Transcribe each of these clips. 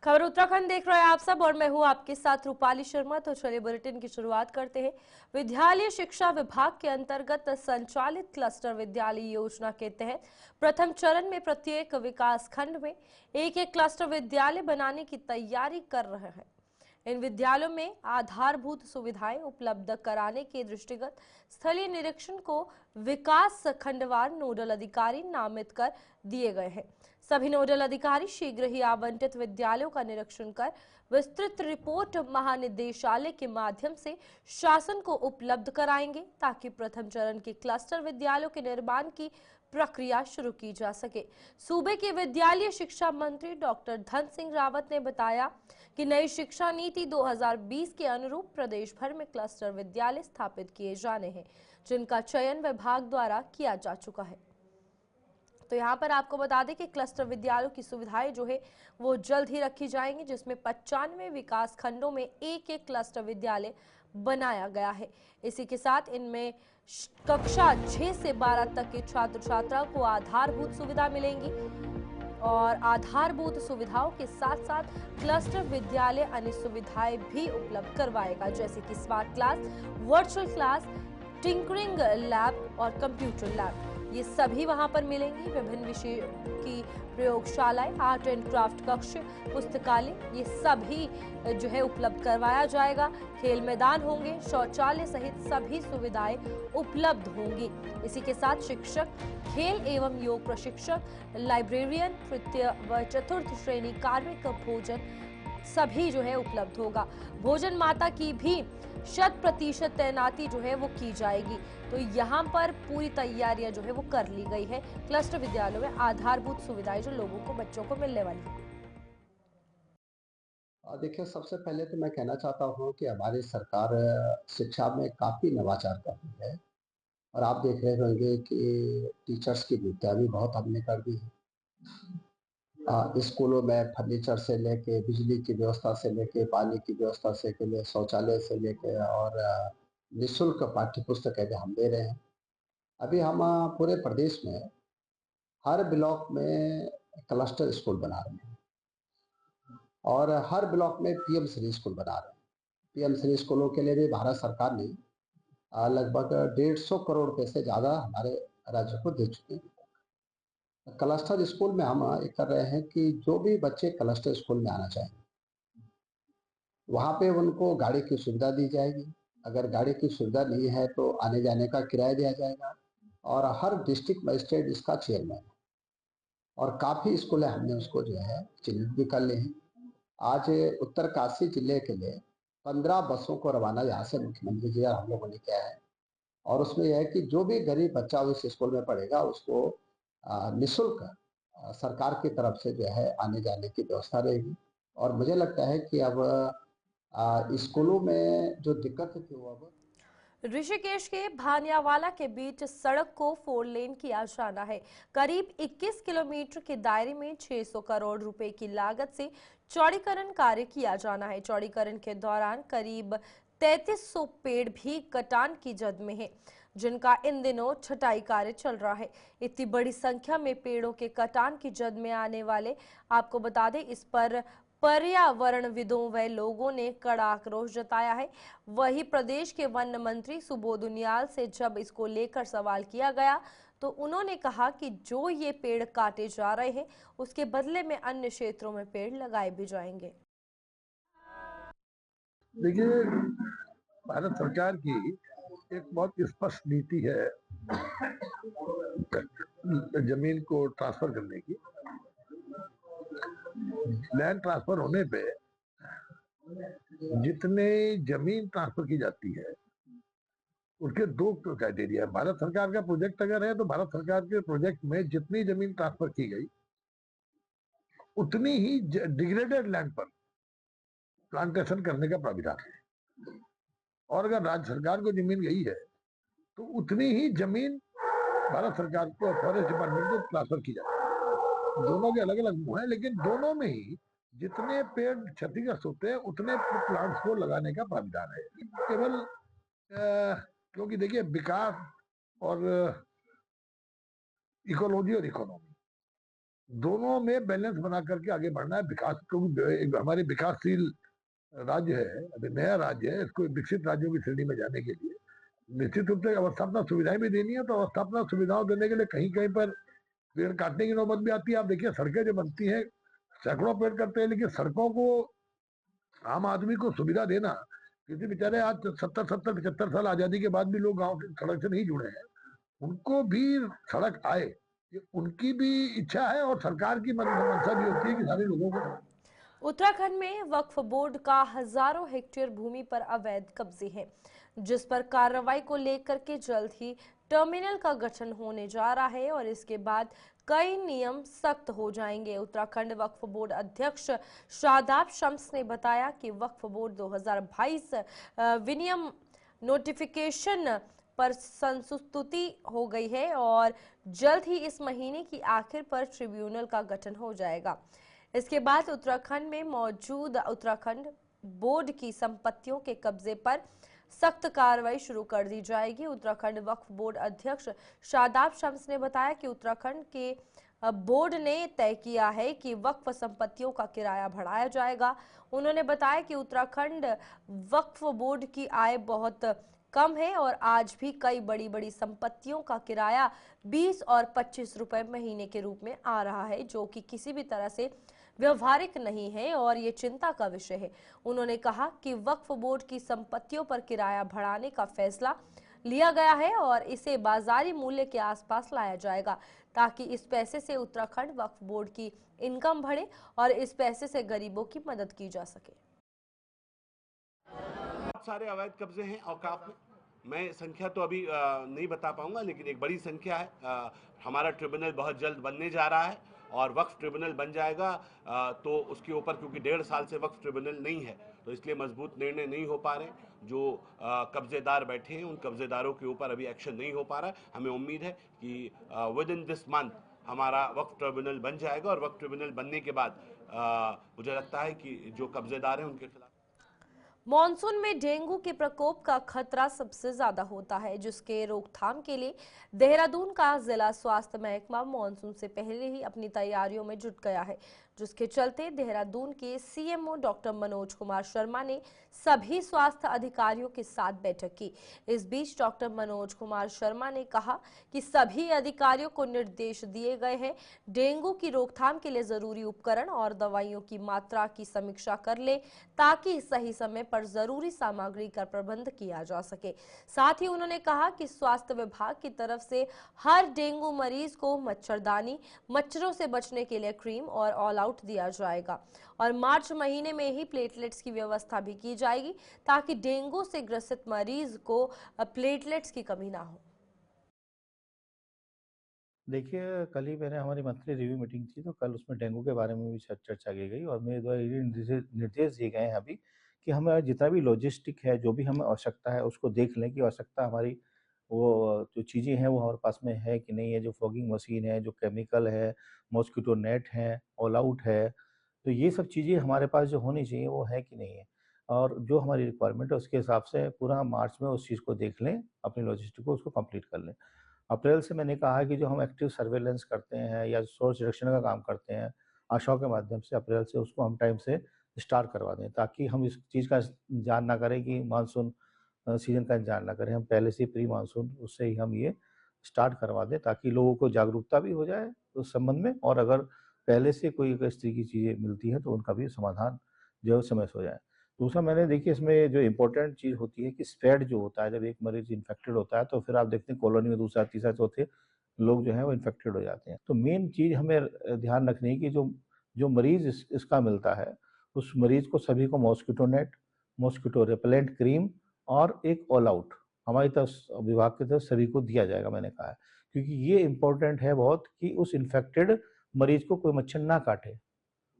खबर उत्तराखंड देख रहे हैं आप सब और मैं हूं आपके साथ रूपाली शर्मा। तो चलिए बुलेटिन की शुरुआत करते हैं। विद्यालय शिक्षा विभाग के अंतर्गत संचालित क्लस्टर विद्यालय योजना के तहत प्रथम चरण में प्रत्येक विकास खंड में एक एक क्लस्टर विद्यालय बनाने की तैयारी कर रहे हैं। इन विद्यालयों में आधारभूत सुविधाएं उपलब्ध कराने के दृष्टिगत स्थलीय निरीक्षण को विकास खंडवार नोडल अधिकारी नामित कर दिए गए हैं। सभी नोडल अधिकारी शीघ्र ही आवंटित विद्यालयों का निरीक्षण कर विस्तृत रिपोर्ट महानिदेशालय के माध्यम से शासन को उपलब्ध कराएंगे, ताकि प्रथम चरण के क्लस्टर विद्यालयों के निर्माण की प्रक्रिया शुरू की जा सके। सूबे के विद्यालय शिक्षा मंत्री डॉक्टर धन सिंह रावत ने बताया कि नई शिक्षा नीति 2020 के अनुरूप प्रदेश भर में क्लस्टर विद्यालय स्थापित किए जाने हैं, जिनका चयन विभाग द्वारा किया जा चुका है। तो यहाँ पर आपको बता दें कि क्लस्टर विद्यालयों की सुविधाएं जो है वो जल्द ही रखी जाएंगी, जिसमें 95 विकास खंडों में एक एक क्लस्टर विद्यालय बनाया गया है। इसी के साथ इनमें कक्षा 6 से 12 तक के छात्र छात्राओं को आधारभूत सुविधा मिलेंगी और आधारभूत सुविधाओं के साथ साथ क्लस्टर विद्यालय अन्य सुविधाएं भी उपलब्ध करवाएगा, जैसे कि smart class, virtual class, tinkering lab और कंप्यूटर लैब। ये सभी वहां पर मिलेंगी। विभिन्न विषयों की प्रयोगशालाएं, आर्ट एंड क्राफ्ट कक्ष, पुस्तकालय, ये सभी जो है उपलब्ध करवाया जाएगा। खेल मैदान होंगे, शौचालय सहित सभी सुविधाएं उपलब्ध होंगी। इसी के साथ शिक्षक, खेल एवं योग प्रशिक्षक, लाइब्रेरियन, तृतीय व चतुर्थ श्रेणी कार्मिक भोजन सभी जो है उपलब्ध होगा। भोजन माता की भी 100% तैनाती जो है वो की जाएगी। तो यहाँ पर पूरी तैयारियां जो है वो कर ली गई है। क्लस्टर विद्यालयों में आधारभूत सुविधाएं जो लोगों को, बच्चों को मिलने वाली है। देखिए, सबसे पहले तो मैं कहना चाहता हूँ कि हमारी सरकार शिक्षा में काफ़ी नवाचार कर रही है और आप देख रहे होंगे कि टीचर्स की नियुक्तियाँ भी बहुत हमने कर दी है। स्कूलों में फर्नीचर से लेके, बिजली की व्यवस्था से लेके, पानी की व्यवस्था से लेके, शौचालय से लेके और निःशुल्क पाठ्य पुस्तकें भी हम दे रहे हैं। अभी हम पूरे प्रदेश में हर ब्लॉक में क्लस्टर स्कूल बना रहे हैं और हर ब्लॉक में पीएम श्री स्कूल बना रहे हैं। पीएम श्री स्कूलों के लिए भी भारत सरकार ने लगभग 150 करोड़ रुपए से ज़्यादा हमारे राज्य को दे चुके हैं। क्लस्टर स्कूल में हम ये कर रहे हैं कि जो भी बच्चे क्लस्टर स्कूल में आना चाहें, वहाँ पे उनको गाड़ी की सुविधा दी जाएगी। अगर गाड़ी की सुविधा नहीं है तो आने जाने का किराया दिया जाएगा और हर डिस्ट्रिक्ट मजिस्ट्रेट इसका चेयरमैन है और काफ़ी स्कूल है, हमने उसको जो है चिन्हित भी कर लिए हैं। आज उत्तरकाशी जिले के लिए 15 बसों को रवाना यहाँ से मुख्यमंत्री जी और हम लोगों ने किया है और उसमें यह है कि जो भी गरीब बच्चा उस स्कूल में पढ़ेगा उसको निःशुल्क सरकार की तरफ से जो है आने जाने की व्यवस्था रहेगी। और मुझे लगता है कि अब स्कूलों में जो दिक्कत थी वो अब ऋषिकेश के भानियावाला के बीच सड़क को 4 लेन किया जाना है। करीब 21 किलोमीटर के दायरे में 600 करोड़ रुपए की लागत से चौड़ीकरण कार्य किया जाना है। चौड़ीकरण के दौरान करीब 3300 पेड़ भी कटान की जद में है, जिनका इन दिनों छटाई कार्य चल रहा है। इतनी बड़ी संख्या में पेड़ों के कटान की जद में आने वाले, आपको बता दें, इस पर पर्यावरणविदों व लोगों ने कड़ा आक्रोश जताया है। वहीं प्रदेश के वन मंत्री सुबोध उनियाल से जब इसको लेकर सवाल किया गया तो उन्होंने कहा कि जो ये पेड़ काटे जा रहे हैं उसके बदले में अन्य क्षेत्रों में पेड़ लगाए भी जाएंगे। देखिए, भारत सरकार की एक बहुत स्पष्ट नीति है जमीन को ट्रांसफर करने की। लैंड ट्रांसफर होने पे जितने जमीन ट्रांसफर की जाती है उसके दो क्राइटेरिया है। भारत सरकार का प्रोजेक्ट अगर है तो भारत सरकार के प्रोजेक्ट में जितनी जमीन ट्रांसफर की गई उतनी ही डिग्रेडेड लैंड पर प्लांटेशन करने का प्राविधान है और अगर राज्य सरकार को जमीन गई है तो उतनी ही जमीन भारत सरकार को, फॉरेस्ट डिपार्टमेंट को ट्रांसफर की जाती है। दोनों के अलग अलग मुंह है, लेकिन दोनों में ही जितने पेड़ क्षतिग्रस्त होते हैं उतने प्लांट्स को लगाने का प्राविधान है। केवल क्योंकि देखिए, विकास और इकोलॉजी और इकोनॉमी दोनों में बैलेंस बना करके आगे बढ़ना है। विकास, क्योंकि हमारे विकासशील राज्य है, अभी नया राज्य है, इसको विकसित राज्यों की श्रेणी में जाने के लिए निश्चित रूप से अवस्थापना सुविधाएं भी देनी है। तो अवस्थापना सुविधाओं देने के लिए कहीं कहीं पर पेड़ काटने की नौबत भी आती है। आप देखिए सड़कें जो बनती हैं, सैकड़ों पेड़ करते हैं, लेकिन सड़कों को आम आदमी को सुविधा देना, किसी बेचारे आज 70-75 साल आजादी के बाद भी लोग गांव की सड़क से नहीं जुड़े हैं, उनको भी सड़क आए, ये उनकी भी इच्छा है और सरकार की मंशा भी होती है कि सारे लोगों को। उत्तराखंड में वक्फ बोर्ड का हजारों हेक्टेयर भूमि पर अवैध कब्जे हैं, जिस पर कार्रवाई को लेकर के जल्द ही टर्मिनल का गठन होने जा रहा है और इसके बाद कई नियम सख्त हो जाएंगे। उत्तराखंड वक्फ बोर्ड अध्यक्ष शादाब शम्स ने बताया कि वक्फ बोर्ड 2022 विनियम नोटिफिकेशन पर संस्तुति हो गई है और जल्द ही इस महीने की आखिर पर ट्रिब्यूनल का गठन हो जाएगा। इसके बाद उत्तराखंड में मौजूद उत्तराखंड बोर्ड की संपत्तियों के कब्जे पर सख्त कार्रवाई शुरू कर दी जाएगी। उत्तराखंड वक्फ बोर्ड अध्यक्ष शादाब शम्स ने बताया कि उत्तराखंड के बोर्ड ने तय किया है कि वक्फ संपत्तियों का किराया बढ़ाया जाएगा। उन्होंने बताया कि उत्तराखंड वक्फ बोर्ड की आय बहुत कम है और आज भी कई बड़ी बड़ी संपत्तियों का किराया 20 और 25 रुपए महीने के रूप में आ रहा है, जो कि किसी भी तरह से व्यवहारिक नहीं है और ये चिंता का विषय है। उन्होंने कहा कि वक्फ बोर्ड की संपत्तियों पर किराया बढ़ाने का फैसला लिया गया है और इसे बाजारी मूल्य के आसपास लाया जाएगा, ताकि इस पैसे से उत्तराखंड वक्फ बोर्ड की इनकम बढ़े और इस पैसे से गरीबों की मदद की जा सके। बहुत सारे अवैध कब्जे हैं औकाफ में। मैं संख्या तो अभी नहीं बता पाऊंगा, लेकिन एक बड़ी संख्या है। हमारा ट्रिब्यूनल बहुत जल्द बनने जा रहा है और वक्फ ट्रिब्यूनल बन जाएगा तो उसके ऊपर, क्योंकि 1.5 साल से वक्फ ट्रिब्यूनल नहीं है, तो इसलिए मजबूत निर्णय नहीं हो पा रहे। जो कब्जेदार बैठे हैं उन कब्जेदारों के ऊपर अभी एक्शन नहीं हो पा रहा। हमें उम्मीद है कि विद इन दिस मंथ हमारा वक्फ ट्रिब्यूनल बन जाएगा और वक्फ ट्रिब्यूनल बनने के बाद मुझे लगता है कि जो कब्जेदार हैं उनके खिलाफ। मॉनसून में डेंगू के प्रकोप का खतरा सबसे ज्यादा होता है, जिसके रोकथाम के लिए देहरादून का जिला स्वास्थ्य महकमा मॉनसून से पहले ही अपनी तैयारियों में जुट गया है, जिसके चलते देहरादून के सीएमओ डॉक्टर मनोज कुमार शर्मा ने सभी स्वास्थ्य अधिकारियों के साथ बैठक की। इस बीच डॉक्टर मनोज कुमार शर्मा ने कहा कि सभी अधिकारियों को निर्देश दिए गए हैं डेंगू की रोकथाम के लिए जरूरी उपकरण और दवाइयों की मात्रा की समीक्षा कर ले, ताकि सही समय पर जरूरी सामग्री का प्रबंध किया जा सके। साथ ही उन्होंने कहा कि स्वास्थ्य विभाग की तरफ से हर डेंगू मरीज को मच्छरदानी, मच्छरों से बचने के लिए क्रीम और ऑल आउट दिया जाएगा और मार्च महीने में ही प्लेटलेट्स की व्यवस्था भी की जाएगी, ताकि डेंगू से ग्रसित मरीज को प्लेटलेट्स की कमी ना हो। देखिए, कल ही मैंने हमारी मंथली रिव्यू मीटिंग थी, तो कल उसमें डेंगू के बारे में भी चर्चा की गई और मेरे द्वारा ये निर्देश दिए गए हैं अभी कि हमें जितना भी लॉजिस्टिक है, जो भी हमें आवश्यकता है, उसको देख लें कि आवश्यकता हमारी वो जो चीज़ें हैं, वो हमारे पास में है कि नहीं है। जो फॉगिंग मशीन है, जो केमिकल है, मॉस्किटो नेट है, ऑल आउट है, तो ये सब चीज़ें हमारे पास जो होनी चाहिए, वो है कि नहीं है। और जो हमारी रिक्वायरमेंट है, उसके हिसाब से पूरा मार्च में उस चीज़ को देख लें, अपनी लॉजिस्टिक को उसको कंप्लीट कर लें। अप्रैल से मैंने कहा कि जो हम एक्टिव सर्वेलेंस करते हैं या सोर्स रिडक्शन का काम करते हैं आशाओं के माध्यम से, अप्रैल से उसको हम टाइम से स्टार्ट करवा दें, ताकि हम इस चीज़ का इंतजार ना करें कि मानसून सीज़न का इंतजार ना करें। हम पहले से प्री मानसून उससे ही हम ये स्टार्ट करवा दें, ताकि लोगों को जागरूकता भी हो जाए उस संबंध में, और अगर पहले से कोई अगर इस तरह की चीज़ें मिलती हैं तो उनका भी समाधान जो है समय से हो जाए। दूसरा, मैंने देखिए इसमें जो इम्पोर्टेंट चीज़ होती है कि स्प्रेड जो होता है, जब एक मरीज़ इन्फेक्टेड होता है तो फिर आप देखते हैं कॉलोनी में दूसरा, तीसरा, चौथे लोग जो हैं वो इन्फेक्टेड हो जाते हैं। तो मेन चीज़ हमें ध्यान रखनी है कि जो जो मरीज़ इसका मिलता है, उस मरीज़ को सभी को mosquito net, mosquito repellent cream और एक ऑल आउट हमारी तरफ, विभाग की तरफ सभी को दिया जाएगा, मैंने कहा है। क्योंकि ये इम्पोर्टेंट है बहुत कि उस इन्फेक्टेड मरीज़ को कोई मच्छर ना काटे,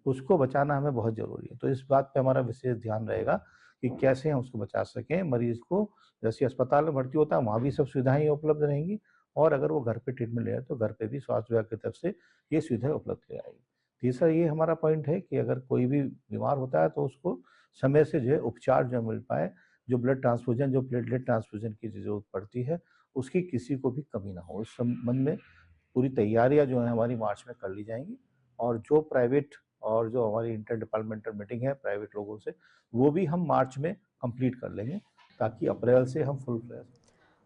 उसको बचाना हमें बहुत ज़रूरी है। तो इस बात पे हमारा विशेष ध्यान रहेगा कि कैसे हम उसको बचा सकें। मरीज़ को जैसे अस्पताल में भर्ती होता है, वहाँ भी सब सुविधाएँ उपलब्ध रहेंगी, और अगर वो घर पे ट्रीटमेंट ले रहे हैं, तो घर पे भी स्वास्थ्य विभाग की तरफ से ये सुविधाएँ उपलब्ध की जाएगी। तीसरा ये हमारा पॉइंट है कि अगर कोई भी बीमार होता है, तो उसको समय से जो है उपचार जो मिल पाए, जो ब्लड ट्रांसफ्यूज़न, जो प्लेटलेट ट्रांसफ्यूज़न की ज़रूरत पड़ती है, उसकी किसी को भी कमी ना हो। इस संबंध में पूरी तैयारियाँ जो हैं हमारी मार्च में कर ली जाएँगी और जो प्राइवेट और जो हमारी इंटर डिपार्टमेंटल मीटिंग है प्राइवेट लोगों से, वो भी हम मार्च में कंप्लीट कर लेंगे, ताकि अप्रैल से हम फुल फ्लैश।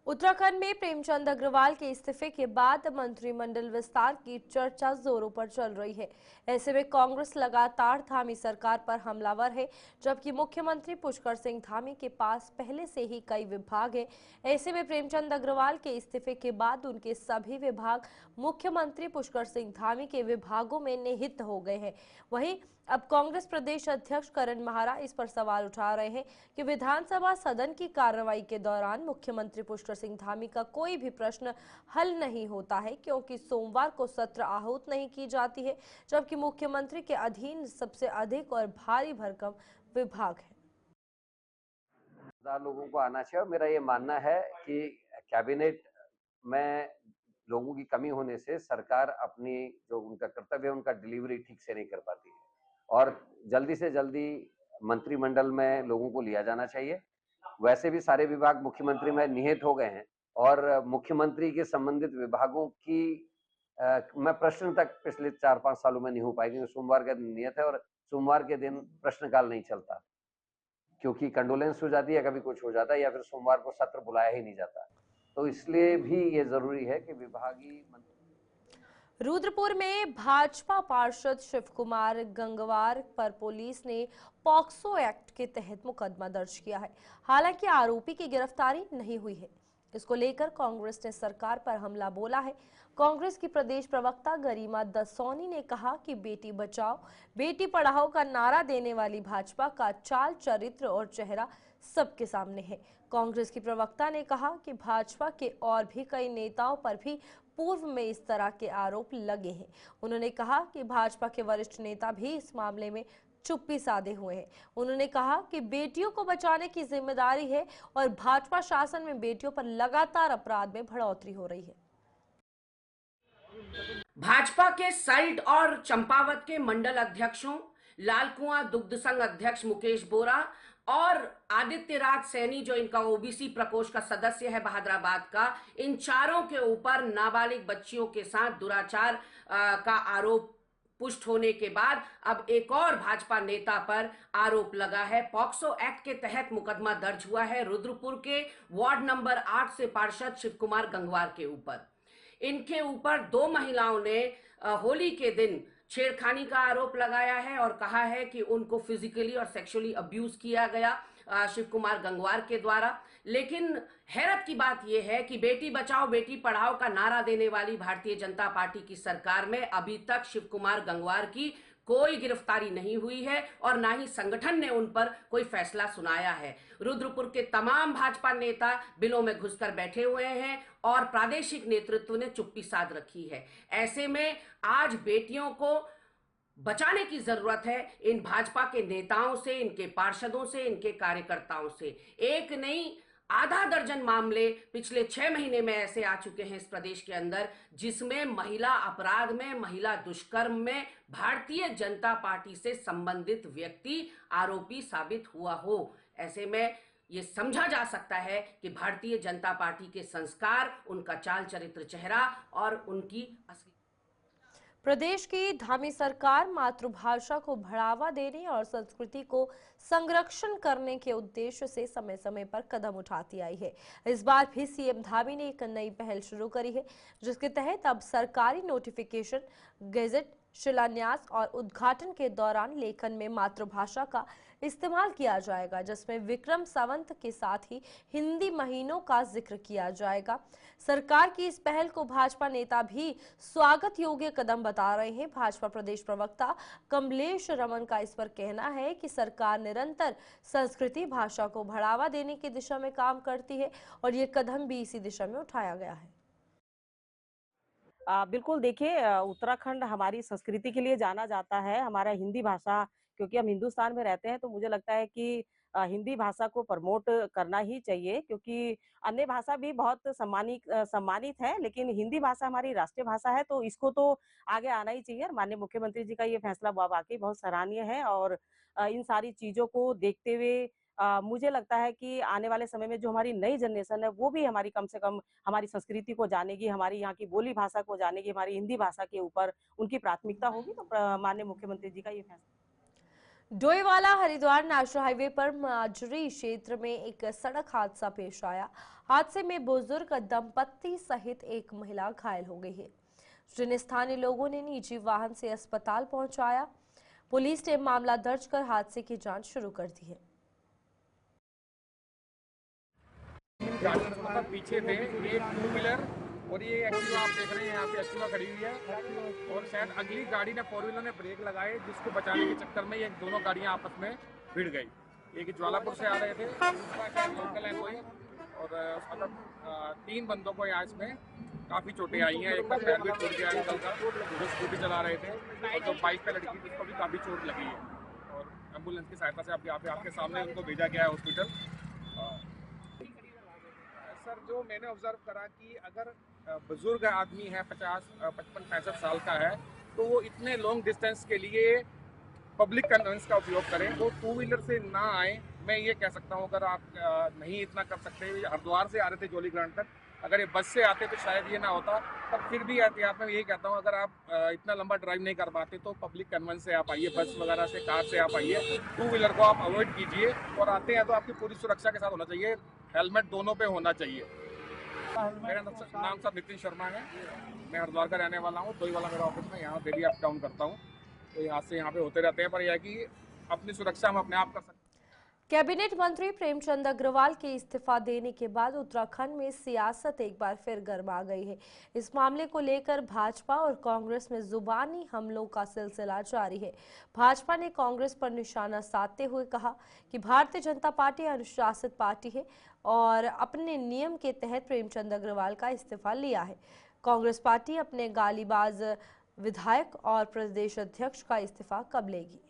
उत्तराखंड में प्रेमचंद अग्रवाल के इस्तीफे के बाद मंत्रिमंडल विस्तार की चर्चा जोरों पर चल रही है। ऐसे में कांग्रेस लगातार धामी सरकार पर हमलावर है, जबकि मुख्यमंत्री पुष्कर सिंह धामी के पास पहले से ही कई विभाग हैं। ऐसे में प्रेमचंद अग्रवाल के इस्तीफे के बाद उनके सभी विभाग मुख्यमंत्री पुष्कर सिंह धामी के विभागों में निहित हो गए हैं। वहीं अब कांग्रेस प्रदेश अध्यक्ष करण माहरा इस पर सवाल उठा रहे हैं कि विधानसभा सदन की कार्रवाई के दौरान मुख्यमंत्री पुष्कर सिंह धामी का कोई भी प्रश्न हल नहीं होता है, क्योंकि सोमवार को सत्र आहूत नहीं की जाती है, जबकि मुख्यमंत्री के अधीन सबसे अधिक और भारी भरकम विभाग है। लोगों को आना चाहिए और मेरा ये मानना है कि कैबिनेट में लोगों की कमी होने से सरकार अपनी जो उनका कर्तव्य है उनका डिलीवरी ठीक से नहीं कर पाती है, और जल्दी से जल्दी मंत्रिमंडल में लोगों को लिया जाना चाहिए। वैसे भी सारे विभाग मुख्यमंत्री में निहित हो गए हैं और मुख्यमंत्री के संबंधित विभागों की मैं प्रश्न तक पिछले 4-5 सालों में नहीं हो पाएगी, क्योंकि सोमवार का दिन नियत है और सोमवार के दिन प्रश्नकाल नहीं चलता, क्योंकि कंडोलेंस हो जाती है, कभी कुछ हो जाता है, या फिर सोमवार को सत्र बुलाया ही नहीं जाता। तो इसलिए भी ये जरूरी है कि विभागीय रुद्रपुर में भाजपा पार्षद शिव कुमार गंगवार पर पुलिस ने पॉक्सो एक्ट के तहत मुकदमा दर्ज किया है। हालांकि आरोपी की गिरफ्तारी नहीं हुई है। इसको लेकर कांग्रेस ने सरकार पर हमला बोला है। कांग्रेस की प्रदेश प्रवक्ता गरिमा दसौनी ने कहा कि बेटी बचाओ बेटी पढ़ाओ का नारा देने वाली भाजपा का चाल चरित्र और चेहरा सबके सामने है। कांग्रेस की प्रवक्ता ने कहा कि भाजपा के और भी कई नेताओं पर भी पूर्व में इस तरह के आरोप लगे हैं। उन्होंने कहा कि भाजपा के वरिष्ठ नेता भी इस मामले में चुप्पी साधे हुए हैं। उन्होंने कहा कि बेटियों को बचाने की जिम्मेदारी है और भाजपा शासन में बेटियों पर लगातार अपराध में बढ़ोतरी हो रही है। भाजपा के सल्ट और चंपावत के मंडल अध्यक्षों, लालकुआं दुग्ध संघ अध्यक्ष मुकेश बोरा और आदित्य राज सैनी, जो इनका ओबीसी प्रकोष्ठ का सदस्य है बहादुराबाद का, इन चारों के ऊपर नाबालिग बच्चियों के साथ दुराचार का आरोप पुष्ट होने के बाद अब एक और भाजपा नेता पर आरोप लगा है। पॉक्सो एक्ट के तहत मुकदमा दर्ज हुआ है रुद्रपुर के वार्ड नंबर 8 से पार्षद शिव कुमार गंगवार के ऊपर। इनके ऊपर 2 महिलाओं ने होली के दिन छेड़खानी का आरोप लगाया है और कहा है कि उनको फिजिकली और सेक्सुअली अब्यूज किया गया शिव कुमार गंगवार के द्वारा। लेकिन हैरत की बात यह है कि बेटी बचाओ बेटी पढ़ाओ का नारा देने वाली भारतीय जनता पार्टी की सरकार में अभी तक शिव कुमार गंगवार की कोई गिरफ्तारी नहीं हुई है और ना ही संगठन ने उन पर कोई फैसला सुनाया है। रुद्रपुर के तमाम भाजपा नेता बिलों में घुसकर बैठे हुए हैं और प्रादेशिक नेतृत्व ने चुप्पी साध रखी है। ऐसे में आज बेटियों को बचाने की जरूरत है इन भाजपा के नेताओं से, इनके पार्षदों से, इनके कार्यकर्ताओं से। एक नहीं, आधा दर्जन मामले पिछले 6 महीने में ऐसे आ चुके हैं इस प्रदेश के अंदर, जिसमें महिला अपराध में, महिला दुष्कर्म में भारतीय जनता पार्टी से संबंधित व्यक्ति आरोपी साबित हुआ हो। ऐसे में ये समझा जा सकता है कि भारतीय जनता पार्टी के संस्कार, उनका चाल चरित्र चेहरा और उनकी असली प्रदेश की धामी सरकार मातृभाषा को बढ़ावा देने और संस्कृति को संरक्षण करने के उद्देश्य से समय समय पर कदम उठाती आई है। इस बार भी सीएम धामी ने एक नई पहल शुरू करी है, जिसके तहत अब सरकारी नोटिफिकेशन, गैजेट, शिलान्यास और उद्घाटन के दौरान लेखन में मातृभाषा का इस्तेमाल किया जाएगा, जिसमें विक्रम संवत के साथ ही हिंदी महीनों का जिक्र किया जाएगा। सरकार की इस पहल को भाजपा नेता भी स्वागत योग्य कदम बता रहे हैं। भाजपा प्रदेश प्रवक्ता कमलेश रमन का इस पर कहना है कि सरकार निरंतर संस्कृति भाषा को बढ़ावा देने की दिशा में काम करती है और ये कदम भी इसी दिशा में उठाया गया है। बिल्कुल, देखिए, उत्तराखंड हमारी संस्कृति के लिए जाना जाता है। हमारा हिंदी भाषा, क्योंकि हम हिंदुस्तान में रहते हैं, तो मुझे लगता है कि हिंदी भाषा को प्रमोट करना ही चाहिए, क्योंकि अन्य भाषा भी बहुत सम्मानित है, लेकिन हिंदी भाषा हमारी राष्ट्रीय भाषा है, तो इसको तो आगे आना ही चाहिए। और माननीय मुख्यमंत्री जी का ये फैसला वाकई बहुत सराहनीय है और इन सारी चीज़ों को देखते हुए मुझे लगता है कि आने वाले समय में जो हमारी नई जनरेशन है वो भी हमारी कम से कम हमारी संस्कृति को जानेगी, हमारी यहाँ की बोली भाषा को जानेगी, हमारी हिंदी भाषा के ऊपर उनकी प्राथमिकता होगी। तो माननीय मुख्यमंत्री जी का ये फैसला। डोईवाला हरिद्वार नेशनल हाईवे पर माजरी क्षेत्र में एक सड़क हादसा पेश आया। हादसे में बुजुर्ग दंपत्ति सहित एक महिला घायल हो गई है, जिन्हें स्थानीय लोगों ने निजी वाहन से अस्पताल पहुंचाया। पुलिस ने मामला दर्ज कर हादसे की जांच शुरू कर दी है। मतलब पीछे थे एक 2 व्हीलर और ये एक्टिवा आप देख रहे हैं, यहाँ पे एक्टिवा खड़ी हुई है और शायद अगली गाड़ी ने 4 व्हीलर ने ब्रेक लगाए, जिसको बचाने के चक्कर में ये दोनों गाड़ियाँ आपस में भिड़ गई। एक ज्वालापुर से आ रहे थे, दूसरा शायद लोकल है कोई, और मतलब 3 बंदों को यहाँ इसमें काफ़ी चोटें आई हैं। एक का पैर भी टूट गया अंकल का, जो स्कूटी चला रहे थे, और जो बाइक पे लड़की थी उसको भी काफ़ी चोट लगी है और एम्बुलेंस की सहायता से आपके सामने उनको भेजा गया है हॉस्पिटल। सर, जो मैंने ऑब्जर्व करा कि अगर बुजुर्ग आदमी है 55-65 साल का है, तो वो इतने लॉन्ग डिस्टेंस के लिए पब्लिक कन्वेंस का उपयोग करें, वो 2 व्हीलर से ना आए। मैं ये कह सकता हूँ, अगर आप नहीं इतना कर सकते, हरिद्वार से आ रहे थे जोली ग्रांड तक, अगर ये बस से आते तो शायद ये ना होता। पर फिर भी एहतियात में यही कहता हूँ, अगर आप इतना लंबा ड्राइव नहीं कर पाते तो पब्लिक कन्वेंस से आप आइए, बस वगैरह से, कार से आप आइए। 2 व्हीलर को आप अवॉइड कीजिए, और आते हैं तो आपकी पूरी सुरक्षा के साथ होना चाहिए, हेलमेट दोनों पे होना चाहिए। मेरा नाम सर नितिन शर्मा है, मैं हरिद्वार का रहने वाला हूँ। डोईवाला मेरा ऑफिस में, यहाँ डेली अप डाउन करता हूँ, तो यहाँ से यहाँ पे होते रहते हैं। पर यह है कि अपनी सुरक्षा हम अपने आप कर सकते हैं। कैबिनेट मंत्री प्रेमचंद अग्रवाल के इस्तीफा देने के बाद उत्तराखंड में सियासत एक बार फिर गर्मा गई है। इस मामले को लेकर भाजपा और कांग्रेस में जुबानी हमलों का सिलसिला जारी है। भाजपा ने कांग्रेस पर निशाना साधते हुए कहा कि भारतीय जनता पार्टी अनुशासित पार्टी है और अपने नियम के तहत प्रेमचंद अग्रवाल का इस्तीफा लिया है। कांग्रेस पार्टी अपने गालीबाज विधायक और प्रदेश अध्यक्ष का इस्तीफा कब लेगी?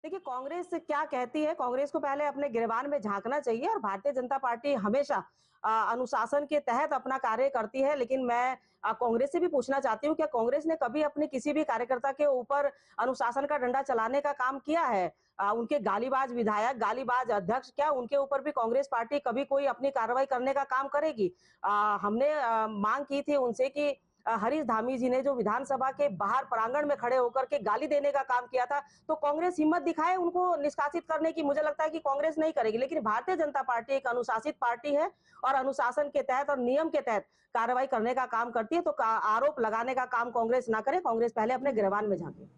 देखिए, कांग्रेस क्या कहती है, कांग्रेस को पहले अपने गिरबान में झांकना चाहिए, और भारतीय जनता पार्टी हमेशा अनुशासन के तहत अपना कार्य करती है। लेकिन मैं कांग्रेस से भी पूछना चाहती हूँ, क्या कांग्रेस ने कभी अपने किसी भी कार्यकर्ता के ऊपर अनुशासन का डंडा चलाने का काम किया है? उनके गालीबाज विधायक, गालीबाज अध्यक्ष, क्या उनके ऊपर भी कांग्रेस पार्टी कभी कोई अपनी कार्रवाई करने का काम करेगी? हमने मांग की थी उनसे कि हरीश धामी जी ने जो विधानसभा के बाहर प्रांगण में खड़े होकर के गाली देने का काम किया था, तो कांग्रेस हिम्मत दिखाए उनको निष्कासित करने की। मुझे लगता है कि कांग्रेस नहीं करेगी, लेकिन भारतीय जनता पार्टी एक अनुशासित पार्टी है और अनुशासन के तहत और नियम के तहत कार्रवाई करने का काम करती है। तो आरोप लगाने का काम कांग्रेस ना करे, कांग्रेस पहले अपने गिरबान में झांके।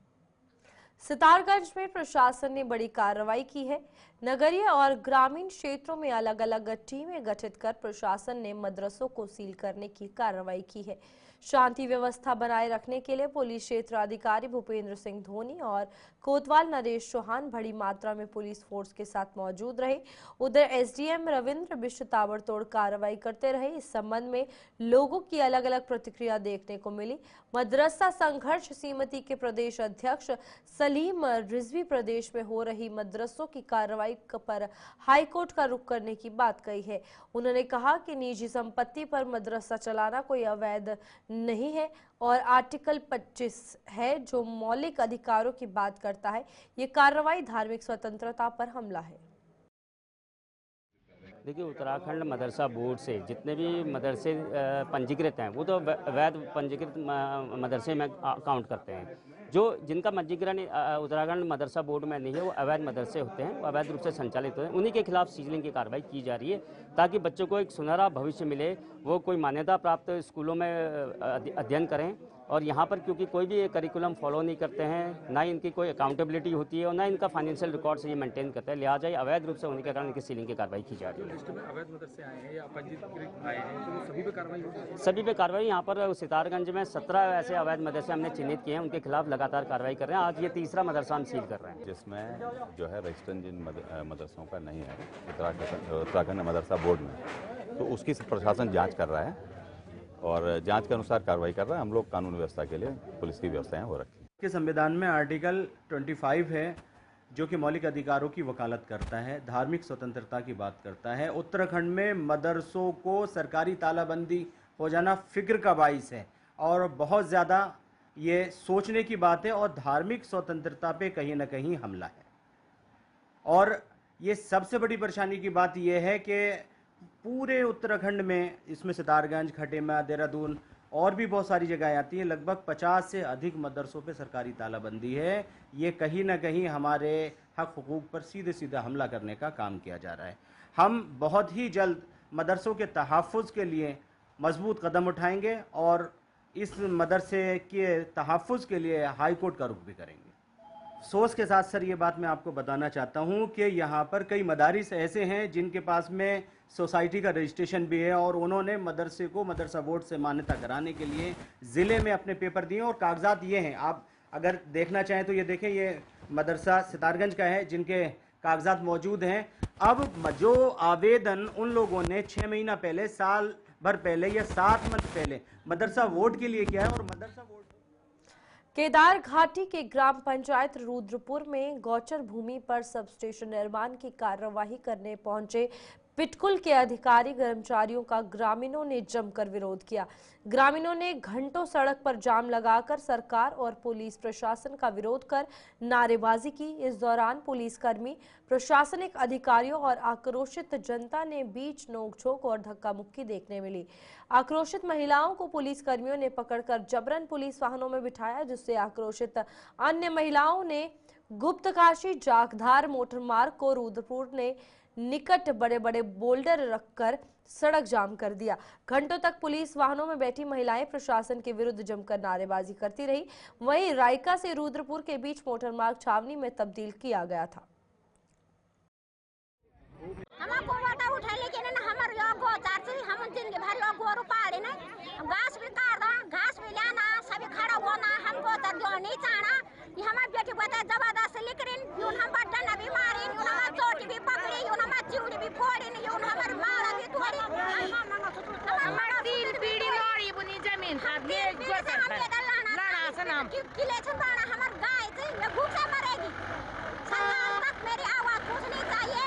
सितारगंज में प्रशासन ने बड़ी कार्रवाई की है। नगरीय और ग्रामीण क्षेत्रों में अलग अलग टीमें गठित कर प्रशासन ने मदरसों को सील करने की कार्रवाई की है। शांति व्यवस्था बनाए रखने के लिए पुलिस क्षेत्राधिकारी भूपेंद्र सिंह धोनी और कोतवाल नरेश चौहान बड़ी मात्रा में पुलिस फोर्स के साथ मौजूद रहे। उधर एसडीएम रविंद्र बिष्ट ताबड़तोड़ कार्रवाई करते रहे। इस संबंध में लोगों की अलग अलग प्रतिक्रिया देखने को मिली। मदरसा संघर्ष समिति के प्रदेश अध्यक्ष सलीम रिजवी प्रदेश में हो रही मदरसों की कार्रवाई पर हाईकोर्ट का रुख करने की बात कही है। उन्होंने कहा कि निजी संपत्ति पर मदरसा चलाना कोई अवैध नहीं है और आर्टिकल 25 है जो मौलिक अधिकारों की बात करता है। ये कार्रवाई धार्मिक स्वतंत्रता पर हमला है। देखिए, उत्तराखंड मदरसा बोर्ड से जितने भी मदरसे पंजीकृत हैं वो तो वैध पंजीकृत मदरसे में काउंट करते हैं। जो जिनका पंजीकरण उत्तराखंड मदरसा बोर्ड में नहीं है वो अवैध मदरसे होते हैं, वो अवैध रूप से संचालित होते हैं। उन्हीं के खिलाफ सीजलिंग की कार्रवाई की जा रही है ताकि बच्चों को एक सुनहरा भविष्य मिले, वो कोई मान्यता प्राप्त स्कूलों में अध्ययन करें। और यहाँ पर क्योंकि कोई भी करिकुलम फॉलो नहीं करते हैं, ना इनकी कोई अकाउंटेबिलिटी होती है और ना इनका फाइनेंशियल रिकॉर्ड से ये मेंटेन करते हैं, लिहाजा अवैध रूप से होने के कारण इनकी सीलिंग की कार्रवाई की जा रही है। लिस्ट में अवैध मदरसे आए हैं या पंजीकृत आए हैं, तो सभी पे कार्रवाई होगी? सभी पे कार्रवाई। यहाँ पर सितारगंज में 17 ऐसे अवैध मदरसे हमने चिन्हित किए हैं, उनके खिलाफ लगातार कार्रवाई कर रहे हैं। आज ये तीसरा मदरसा हम सील कर रहे हैं, जिसमें जो है रजिस्ट्रेशन जिन मदरसों का नहीं है उत्तराखंड मदरसा बोर्ड में, तो उसकी प्रशासन जाँच कर रहा है और जांच के अनुसार कार्रवाई कर रहा है। हम लोग कानून व्यवस्था के लिए पुलिस की व्यवस्थाएं हो रखी हैं। के संविधान में आर्टिकल 25 है जो कि मौलिक अधिकारों की वकालत करता है, धार्मिक स्वतंत्रता की बात करता है। उत्तराखंड में मदरसों को सरकारी तालाबंदी हो जाना फिक्र का बाइस है और बहुत ज़्यादा ये सोचने की बात है और धार्मिक स्वतंत्रता पे कहीं ना कहीं हमला है। और ये सबसे बड़ी परेशानी की बात यह है कि पूरे उत्तराखंड में, इसमें सितारगंज, खटेमा, देहरादून और भी बहुत सारी जगह आती हैं, लगभग 50 से अधिक मदरसों पे सरकारी तालाबंदी है। ये कहीं ना कहीं हमारे हक हुकूक पर सीधे सीधे हमला करने का काम किया जा रहा है। हम बहुत ही जल्द मदरसों के तहफ़्फ़ुज़ के लिए मजबूत कदम उठाएंगे और इस मदरसे के तहफ़्फ़ुज़ के लिए हाई कोर्ट का रुख भी करेंगे। सोच के साथ सर ये बात मैं आपको बताना चाहता हूँ कि यहाँ पर कई मदारिस ऐसे हैं जिनके पास में सोसाइटी का रजिस्ट्रेशन भी है और उन्होंने मदरसे को मदरसा बोर्ड से मान्यता कराने के लिए ज़िले में अपने पेपर दिए और कागजात ये हैं। आप अगर देखना चाहें तो ये देखें, ये मदरसा सितारगंज का है जिनके कागजात मौजूद हैं। अब जो आवेदन उन लोगों ने 6 महीना पहले, साल भर पहले या 7 मंथ पहले मदरसा बोर्ड के लिए किया है और मदरसा बोर्ड केदार घाटी के ग्राम पंचायत रुद्रपुर में गौचर भूमि पर सब स्टेशन निर्माण की कार्यवाही करने पहुंचे पिटकुल के अधिकारी कर्मचारियों का ग्रामीणों ने जमकर विरोध किया। ग्रामीणों ने घंटों सड़क पर जाम लगाकर सरकार और पुलिस प्रशासन का विरोध कर नारेबाजी की। इस दौरान पुलिसकर्मी, प्रशासनिक अधिकारियों और आक्रोशित जनता ने बीच नोकझोंक और धक्का मुक्की देखने मिली। आक्रोशित महिलाओं को पुलिसकर्मियों ने पकड़कर जबरन पुलिस वाहनों में बिठाया, जिससे आक्रोशित अन्य महिलाओं ने गुप्तकाशी जागधार मोटर मार्ग को रुद्रपुर ने निकट बड़े बड़े बोल्डर रखकर सड़क जाम कर दिया। घंटों तक पुलिस वाहनों में बैठी महिलाएं प्रशासन के विरुद्ध जमकर नारेबाजी करती रही। वहीं रायका से रुद्रपुर के बीच मोटर मार्ग छावनी में तब्दील किया गया था। हमको वाटा उठा लेकिन हमर योग गोचार से हम दिन के भर योग गोरु पाड़े ना घास भी काटना, घास भी लाना, सभी खड़ा होना, हमको तो जो नहीं चाहना। ये हमारे बेटी बता जबरदस्त लेकिन यूं हम बटन भी मारे, यूं हम चोटी भी पकड़े, यूं हम चिवड़ी भी फोड़े, यूं हमर मारा भी तोड़ी। हमारा 3 पीढ़ी लड़ी बुनी जमीन था ये लड़ा से नाम किले छुपाना हमर गाय से ये भूख से मरेगी। सरकार तक मेरी आवाज पूछनी चाहिए,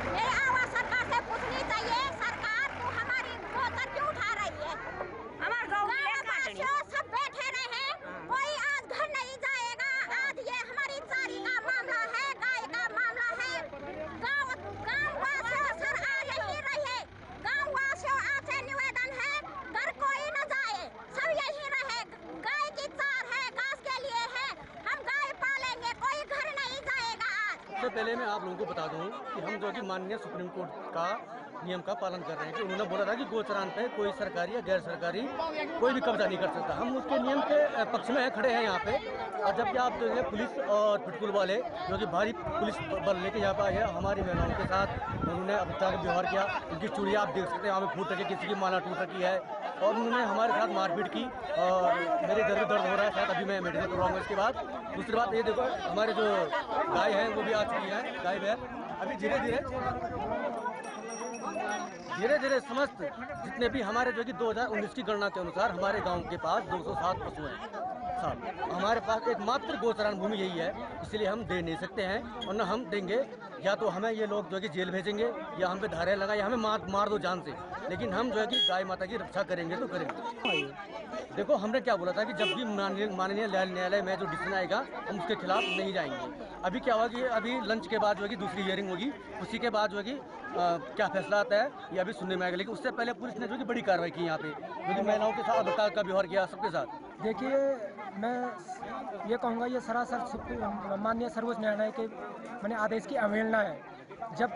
मेरी आवाज सरकार से पूछनी चाहिए। सरकार तो हमारी गोचर क्यों उठा रही है? हमारे गांव सब बैठे रहे, कोई आज घर नहीं जाएगा। आज ये हमारी चारी का मामला है, गाय का मामला है। गाँव वासियों सर आ यही रहे, गाँव वासियों आपसे निवेदन है घर कोई न जाए, सब यही रहे। गाय की चार है, घास के लिए है, हम गाय पालेंगे, कोई घर नहीं जाएगा आज। सबसे पहले मैं आप लोगों को बता दूं कि हम जो कि माननीय सुप्रीम कोर्ट का नियम का पालन कर रहे हैं कि उन्होंने बोला था कि गोचरान पे कोई सरकारी या गैर सरकारी कोई भी कब्जा नहीं कर सकता। हम उसके नियम के पक्ष में खड़े हैं यहाँ पे। और जबकि आप जो है पुलिस और पिटकुल वाले जो कि भारी पुलिस बल लेके यहाँ पे आए हैं, हमारी महिलाओं के साथ उन्होंने अभद्र व्यवहार किया। उनकी चूड़ियाँ आप देख सकते हैं वहाँ पे फूट रखी, किसी की माला टूट रखी है और उन्होंने हमारे साथ मारपीट की और मेरे दर्द हो रहा है। शायद अभी मैं मेडिकल करवाऊंगा इसके बाद। दूसरी बात ये देखो, हमारे जो गाय हैं वो भी आ चुकी हैं, गाय भैंस। अभी धीरे धीरे समस्त जितने भी हमारे जो कि 2019 की गणना के अनुसार हमारे गांव के पास 207 पशु हैं। हमारे पास एकमात्र गोचरान भूमि यही है, इसलिए हम दे नहीं सकते हैं और न हम देंगे। या तो हमें ये लोग जो कि जेल भेजेंगे या हम पे धारे लगाए या हमें मार दो जान से, लेकिन हम जो है कि गाय माता की रक्षा करेंगे तो करेंगे। देखो हमने क्या बोला था कि जब भी माननीय न्यायालय में जो डिसीजन आएगा हम उसके खिलाफ नहीं जाएंगे। अभी क्या हुआ कि अभी लंच के बाद जो है कि दूसरी हियरिंग होगी, उसी के बाद जो है कि क्या फैसला आता है ये अभी सुनने में आएगा। लेकिन उससे पहले पुलिस ने जो कि बड़ी कार्रवाई की यहाँ पे, क्योंकि महिलाओं के साथ अभद्रता का व्यवहार किया सबके साथ। देखिए मैं ये कहूँगा ये सरासर माननीय सर्वोच्च न्यायालय के मैंने आदेश की अवहेलना है। जब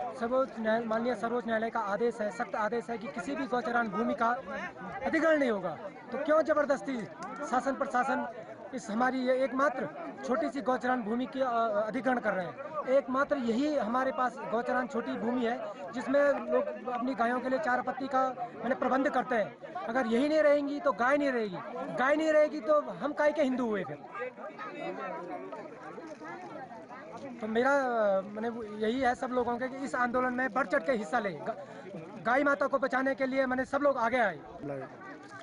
माननीय सर्वोच्च न्यायालय का आदेश है, सख्त आदेश है कि किसी भी गोचरान भूमि का अधिग्रहण नहीं होगा, तो क्यों जबरदस्ती शासन प्रशासन इस हमारी ये एकमात्र छोटी सी गोचरान भूमि की अधिग्रहण कर रहे हैं। एकमात्र यही हमारे पास गोचरान छोटी भूमि है जिसमें लोग अपनी गायों के लिए चारा पत्ती का मैंने प्रबंध करते हैं। अगर यही नहीं रहेंगी तो गाय नहीं रहेगी, गाय नहीं रहेगी तो हम काय के हिंदू हुए फिर। तो मेरा मैंने यही है सब लोगों के कि इस आंदोलन में बढ़ चढ़ के हिस्सा लें। गाय माता को बचाने के लिए मैंने सब लोग आगे आए।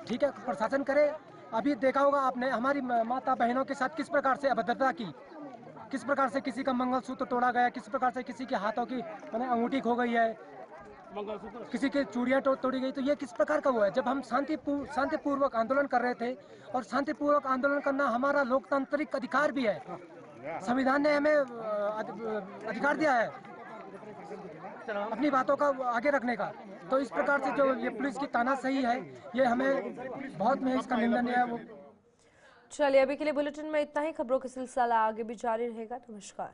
ठीक है, प्रशासन करे। अभी देखा होगा आपने हमारी माता बहनों के साथ किस प्रकार से अभद्रता की, किस प्रकार से किसी का मंगलसूत्र तोड़ा गया, किस प्रकार से किसी के हाथों की मैंने अंगूठी खो गई है, किसी की चूड़ियाँ तोड़ी गई। तो ये किस प्रकार का वो है? जब हम शांतिपूर्वक आंदोलन कर रहे थे, और शांतिपूर्वक आंदोलन करना हमारा लोकतांत्रिक अधिकार भी है। संविधान ने हमें अधिकार दिया है अपनी बातों का आगे रखने का। तो इस प्रकार से जो ये पुलिस की तानाशाही है, ये हमें बहुत में इसका निंदनीय है। वो चलिए अभी के लिए बुलेटिन में इतना ही। खबरों का सिलसिला आगे भी जारी रहेगा। नमस्कार।